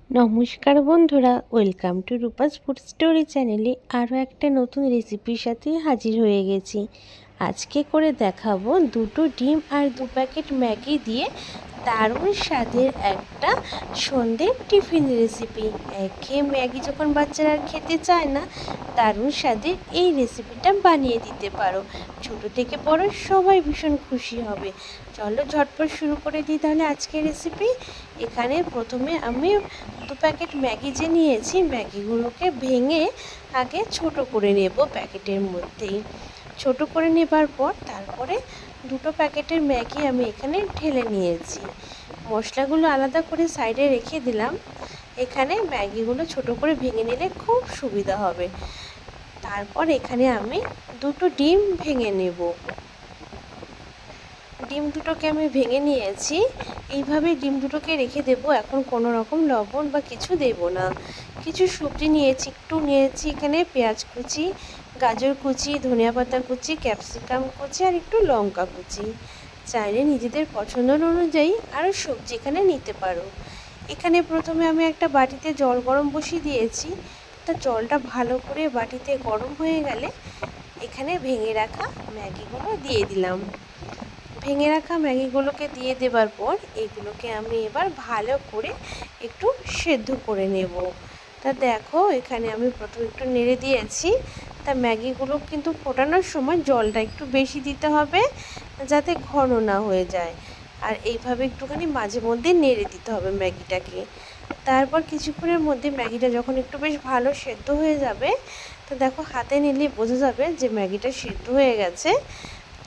নমস্কার বন্ধুরা, welcome to Rupa's food story চ্যানেলে আরও একটা নতুন রেসিপির সাথে হাজির হয়ে গেছি। আজকে করে দেখাবো দুটো ডিম আর 2 প্যাকেট ম্যাগি দিয়ে দারুণ স্বাদের একটা সন্ধ্যের টিফিন রেসিপি। একঘেয়ে ম্যাগি যখন বাচ্চারা আর খেতে চায় না, দারুণ স্বাদের এই রেসিপিটা বানিয়ে দিতে পারো। ছোট থেকে বড় সবাই ভীষণ খুশি হবে। চলো ঝটপট শুরু করে দিই তাহলে আজকের রেসিপি। এখানে প্রথমে আমি 2 প্যাকেট ম্যাগি যে নিয়েছি, ম্যাগিগুলোকে ভেঙে আগে ছোট করে নেব প্যাকেটের মধ্যেই। ছোট করে নেবার পর তারপরে দুটো প্যাকেটের ম্যাগি আমি এখানে ঢেলে নিয়েছি। মশলাগুলো আলাদা করে সাইডে রেখে দিলাম। এখানে ম্যাগিগুলো ছোট করে ভেঙে নিলে খুব সুবিধা হবে। তারপর এখানে আমি দুটো ডিম ভেঙে নেব। ডিম দুটোকে আমি ভেঙে নিয়েছি। এইভাবে ডিম দুটোকে রেখে দেব। এখন কোনো রকম লবণ বা কিছু দেব না। কিছু সবজি নিয়েছি, একটু নিয়েছি এখানে পেঁয়াজ কুচি, গাজর কুচি, ধনিয়া পাতা কুচি, ক্যাপসিকাম কুচি আর একটু লঙ্কা কুচি। চাইলে নিজেদের পছন্দ অনুযায়ী আরও সবজি এখানে নিতে পারো। এখানে প্রথমে আমি একটা বাটিতে জল গরম বসিয়ে দিয়েছি। তা জলটা ভালো করে বাটিতে গরম হয়ে গেলে এখানে ভেঙে রাখা ম্যাগিগুলো দিয়ে দিলাম। ভেঙে রাখা ম্যাগিগুলোকে দিয়ে দেবার পর এগুলোকে আমি এবার ভালো করে একটু সেদ্ধ করে নেব। তা দেখো এখানে আমি প্রথমে একটু নেড়ে দিয়েছি। তা ম্যাগিগুলো কিন্তু ফোটানোর সময় জলটা একটু বেশি দিতে হবে, যাতে ঘন না হয়ে যায়। আর এইভাবে একটুখানি মাঝে মধ্যে নেড়ে দিতে হবে ম্যাগিটাকে। তারপর কিছুক্ষণের মধ্যে ম্যাগিটা যখন একটু বেশ ভালো সেদ্ধ হয়ে যাবে, তো দেখো হাতে নিলে বোঝা যাবে যে ম্যাগিটা সেদ্ধ হয়ে গেছে।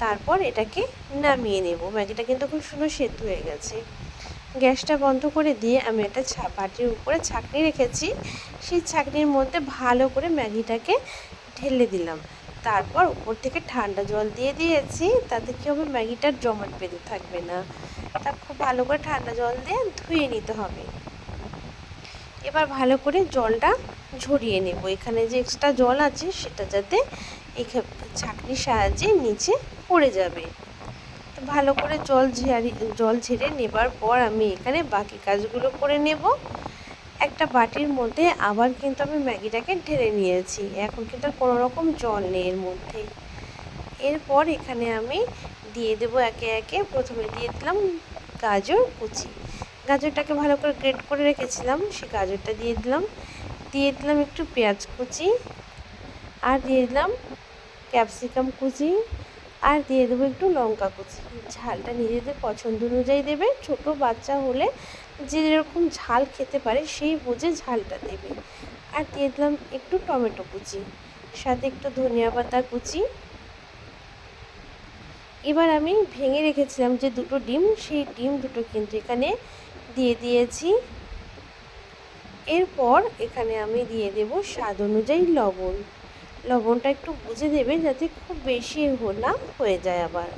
তারপর এটাকে নামিয়ে নেব। ম্যাগিটা কিন্তু খুব সুন্দর সেদ্ধ হয়ে গেছে। গ্যাসটা বন্ধ করে দিয়ে আমি একটা বাটির উপরে ছাঁকনি রেখেছি। সেই ছাঁকনির মধ্যে ভালো করে ম্যাগিটাকে ঢেলে দিলাম। তারপর উপর থেকে ঠান্ডা জল দিয়ে দিয়েছি। তাতে কি হবে, ম্যাগিটার জমাট বেঁধে থাকবে না। তা খুব ভালো করে ঠান্ডা জল দিয়ে ধুয়ে নিতে হবে। এবার ভালো করে জলটা ঝরিয়ে নেব। এখানে যে এক্সট্রা জল আছে সেটা যাতে এই ছাঁকনির সাহায্যে নিচে পড়ে যাবে। তো ভালো করে জল ঝেড়ে নেবার পর আমি এখানে বাকি কাজগুলো করে নেব। একটা বাটির মধ্যে আবার কিন্তু আমি ম্যাগিটাকে ঢেলে নিয়েছি। এখন কিন্তু কোনো রকম জল নেই এর মধ্যে। এরপর এখানে আমি দিয়ে দেব একে একে। প্রথমে দিয়ে দিলাম গাজর কুচি। গাজরটাকে ভালো করে গ্রেট করে রেখেছিলাম, সেই গাজরটা দিয়ে দিলাম। দিয়ে দিলাম একটু পেঁয়াজ কুচি, আর দিয়ে দিলাম ক্যাপসিকাম কুচি, আর দিয়ে দেবো একটু লঙ্কা কুচি। ঝালটা নিজেদের পছন্দ অনুযায়ী দেবে। ছোট বাচ্চা হলে যে যেরকম ঝাল খেতে পারে সেই বুঝে ঝালটা দেবে। আর দিয়ে দিলাম একটু টমেটো কুচি, সাথে একটু ধনিয়া পাতা কুচি। এবার আমি ভেঙে রেখেছিলাম যে দুটো ডিম, সেই ডিম দুটো কিন্তু এখানে দিয়ে দিয়েছি। এরপর এখানে আমি দিয়ে দেব স্বাদ অনুযায়ী লবণ। লবণটা একটু বুঝে দেবে, যাতে খুব বেশি না হয়ে যায় আবার।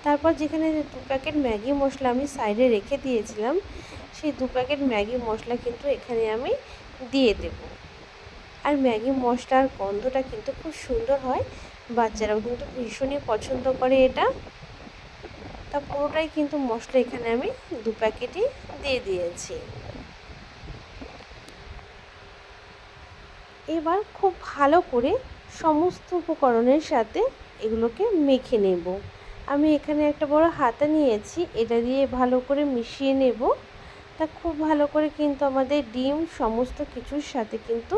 তারপর যেখানে 2 প্যাকেট ম্যাগি মশলা আমি সাইডে রেখে দিয়েছিলাম, সেই 2 প্যাকেট ম্যাগি মশলা কিন্তু এখানে আমি দিয়ে দেব। আর ম্যাগি মশলার গন্ধটা কিন্তু খুব সুন্দর হয়, বাচ্চারাও কিন্তু ভীষণই পছন্দ করে এটা। তা পুরোটাই কিন্তু মশলা এখানে আমি 2 প্যাকেটই দিয়ে দিয়েছি। এবার খুব ভালো করে সমস্ত উপকরণের সাথে এগুলোকে মেখে নেব। আমি এখানে একটা বড় হাতা নিয়েছি, এটা দিয়ে ভালো করে মিশিয়ে নেব। তা খুব ভালো করে কিন্তু আমাদের ডিম সমস্ত কিছুর সাথে কিন্তু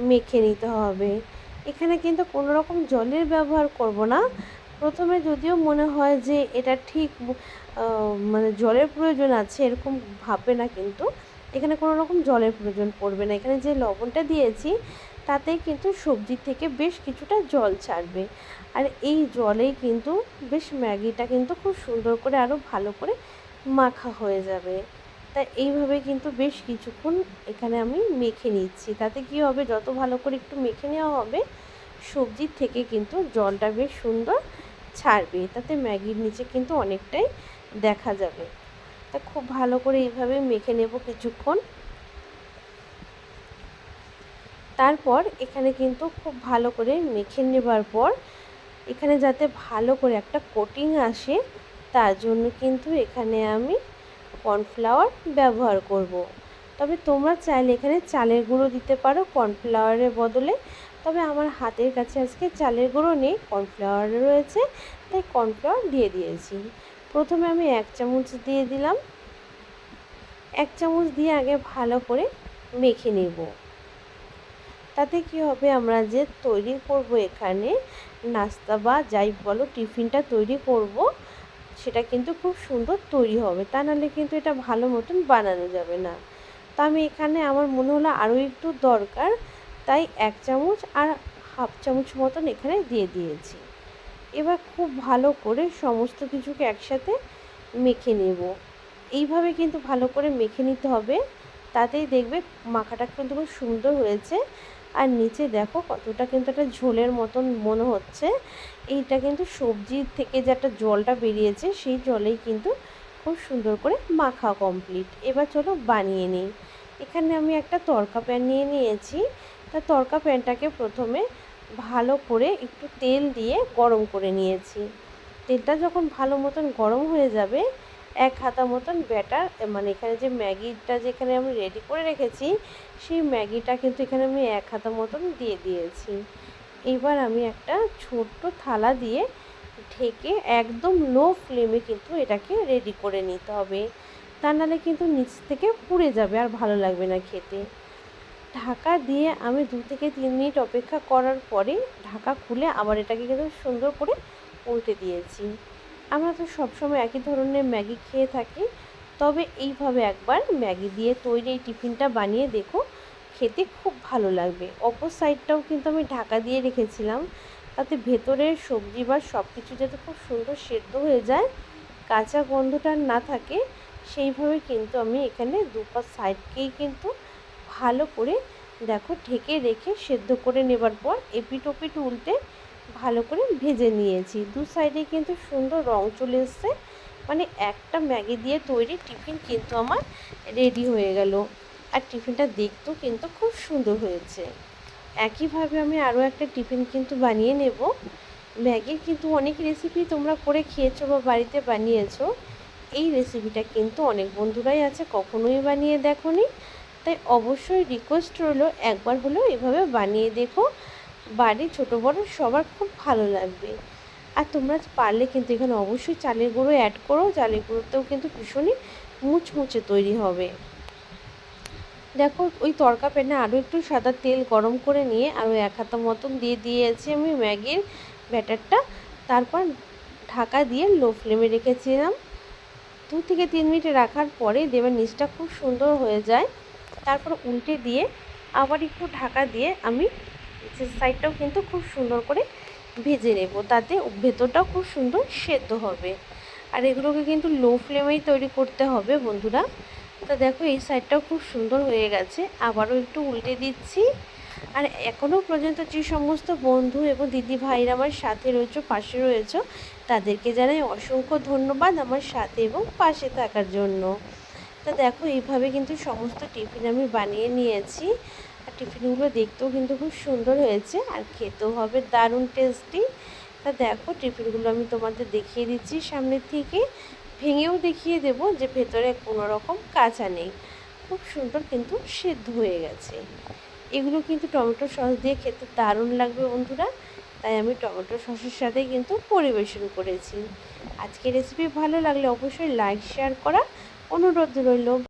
মেখে নিতে হবে। এখানে কিন্তু কোনো রকম জলের ব্যবহার করব না। প্রথমে যদিও মনে হয় যে এটা ঠিক মানে জলের প্রয়োজন আছে এরকম ভাববে না, কিন্তু এখানে কোনো রকম জলের প্রয়োজন পড়বে না। এখানে যে লবণটা দিয়েছি তাতেই কিন্তু সবজি থেকে বেশ কিছুটা জল ছাড়বে। আর এই জলেই কিন্তু বেশ ম্যাগিটা কিন্তু খুব সুন্দর করে আরও ভালো করে মাখা হয়ে যাবে। তা এইভাবে কিন্তু বেশ কিছুক্ষণ এখানে আমি মেখে নিচ্ছি। তাতে কি হবে, যত ভালো করে একটু মেখে নেওয়া হবে সবজির থেকে কিন্তু জলটা বেশ সুন্দর ছাড়বে। তাতে ম্যাগির নিচে কিন্তু অনেকটাই দেখা যাবে। তা খুব ভালো করে এইভাবে মেখে নেব কিছুক্ষণ। তারপর এখানে কিন্তু খুব ভালো করে মেখে নেবার পর এখানে যাতে ভালো করে একটা কোটিং আসে, তার জন্য কিন্তু এখানে আমি কর্নফ্লাওয়ার ব্যবহার করব। তবে তোমরা চাইলে এখানে চালের গুঁড়ো দিতে পারো কর্নফ্লাওয়ারের বদলে। তবে আমার হাতের কাছে আজকে চালের গুঁড়ো নেই, কর্নফ্লাওয়ার রয়েছে, তাই কর্নফ্লাওয়ার দিয়ে দিয়েছি। প্রথমে আমি 1 চামচ দিয়ে দিলাম। 1 চামচ দিয়ে আগে ভালো করে মেখে নেব। তাতে কি হবে, আমরা যে তৈরি করব এখানে নাস্তা বা যাই বলো টিফিনটা তৈরি করব, সেটা কিন্তু খুব সুন্দর তৈরি হবে। তা নাহলে কিন্তু এটা ভালো মতন বানানো যাবে না। তা আমি এখানে আমার মনে হলো আরও একটু দরকার, তাই 1 চামচ আর হাফ চামচ মতন এখানে দিয়ে দিয়েছি। এবার খুব ভালো করে সমস্ত কিছুকে একসাথে মেখে নেব। এইভাবে কিন্তু ভালো করে মেখে নিতে হবে, তাতেই দেখবে মাখাটা কিন্তু খুব সুন্দর হয়েছে। আর নিচে দেখো কতটা কিন্তু একটা ঝোলের মতন মনে হচ্ছে। এইটা কিন্তু সবজি থেকে যে একটা জলটা বেরিয়েছে, সেই জলেই কিন্তু খুব সুন্দর করে মাখা কমপ্লিট। এবার চলো বানিয়ে নিই। এখানে আমি একটা তড়কা প্যান নিয়ে নিয়েছি। তা তড়কা প্যানটাকে প্রথমে ভালো করে একটু তেল দিয়ে গরম করে নিয়েছি। তেলটা যখন ভালো মতন গরম হয়ে যাবে, 1 হাতা মতন ব্যাটার, মানে এখানে যে ম্যাগিটা যেখানে আমি রেডি করে রেখেছি, সেই ম্যাগিটা কিন্তু এখানে আমি 1 হাতা মতন দিয়ে দিয়েছি। এবার আমি একটা ছোট্ট থালা দিয়ে ঢেকে একদম লো ফ্লেমে কিন্তু এটাকে রেডি করে নিতে হবে। তা নাহলে কিন্তু নিচ থেকে পুড়ে যাবে আর ভালো লাগবে না খেতে। ঢাকা দিয়ে আমি 2 থেকে 3 মিনিট অপেক্ষা করার পরে ঢাকা খুলে আবার এটাকে কিন্তু সুন্দর করে উল্টে দিয়েছি। আমরা তো সবসময় একই ধরনের ম্যাগি খেয়ে থাকি, তবে এইভাবে একবার ম্যাগি দিয়ে তৈরি এই টিফিনটা বানিয়ে দেখো, খেতে খুব ভালো লাগবে। অপর সাইডটাও কিন্তু আমি ঢাকা দিয়ে রেখেছিলাম, তাতে ভেতরের সবজি বা সব কিছু যাতে খুব সুন্দর সেদ্ধ হয়ে যায়, কাঁচা গন্ধটা না থাকে, সেইভাবে কিন্তু আমি এখানে দুপাশ সাইডকেই কিন্তু ভালো করে দেখো ঢেকে রেখে সেদ্ধ করে নেবার পর এপিট ওপিট উল্টে ভালো করে ভেজে নিয়েছি। দু সাইডে কিন্তু সুন্দর রং চলে এসছে, মানে একটা ম্যাগি দিয়ে তৈরি টিফিন কিন্তু আমার রেডি হয়ে গেল। আর টিফিনটা দেখতেও কিন্তু খুব সুন্দর হয়েছে। একইভাবে আমি আরও একটা টিফিন কিন্তু বানিয়ে নেব। ম্যাগির কিন্তু অনেক রেসিপি তোমরা করে খেয়েছো বা বাড়িতে বানিয়েছো। এই রেসিপিটা কিন্তু অনেক বন্ধুরাই আছে কখনোই বানিয়ে দেখোনি, তাই অবশ্যই রিকোয়েস্ট রইল একবার হলেও এভাবে বানিয়ে দেখো। বাড়ি ছোটো বড়ো সবার খুব ভালো লাগবে। আর তোমরা পারলে কিন্তু এখানে অবশ্যই চালের গুঁড়ো অ্যাড করো, চালের গুঁড়োতেও কিন্তু ভীষণই মুচমুচে তৈরি হবে। দেখো ওই তড়কা প্যানে আরও একটু সাদা তেল গরম করে নিয়ে আরও 1 হাতা মতন দিয়ে দিয়েছি আমি ম্যাগির ব্যাটারটা। তারপর ঢাকা দিয়ে লো ফ্লেমে রেখেছিলাম। 2 থেকে 3 মিনিট রাখার পরে দেবের নিচটা খুব সুন্দর হয়ে যায়। তারপর উল্টে দিয়ে আবার একটু ঢাকা দিয়ে আমি নিচের সাইডটাও কিন্তু খুব সুন্দর করে ভেজে নেব, তাতে ভেতরটাও খুব সুন্দর সেদ্ধ হবে। আর এগুলোকে কিন্তু লো ফ্লেমেই তৈরি করতে হবে বন্ধুরা। তো দেখো এই সাইডটাও খুব সুন্দর হয়ে গেছে, আবারও একটু উল্টে দিচ্ছি। আর এখনও পর্যন্ত যে সমস্ত বন্ধু এবং দিদি ভাইরা আমার সাথে রয়েছে, পাশে রয়েছে, তাদেরকে জানাই অসংখ্য ধন্যবাদ আমার সাথে এবং পাশে থাকার জন্য। তো দেখো এইভাবে কিন্তু সমস্ত টিফিন আমি বানিয়ে নিয়েছি। আর টিফিনগুলো দেখতেও কিন্তু খুব সুন্দর হয়েছে আর খেতেও হবে দারুণ টেস্টি। তা দেখো টিফিনগুলো আমি তোমাদের দেখিয়ে দিচ্ছি সামনের থেকে, ভেঙেও দেখিয়ে দেব যে ভেতরে কোনো রকম কাঁচা নেই, খুব সুন্দর কিন্তু সেদ্ধ হয়ে গেছে। এগুলো কিন্তু টমেটো সস দিয়ে খেতে দারুণ লাগবে বন্ধুরা, তাই আমি টমেটো সসের সাথে কিন্তু পরিবেশন করেছি। আজকের রেসিপি ভালো লাগলে অবশ্যই লাইক শেয়ার করা অনুরোধ রইল।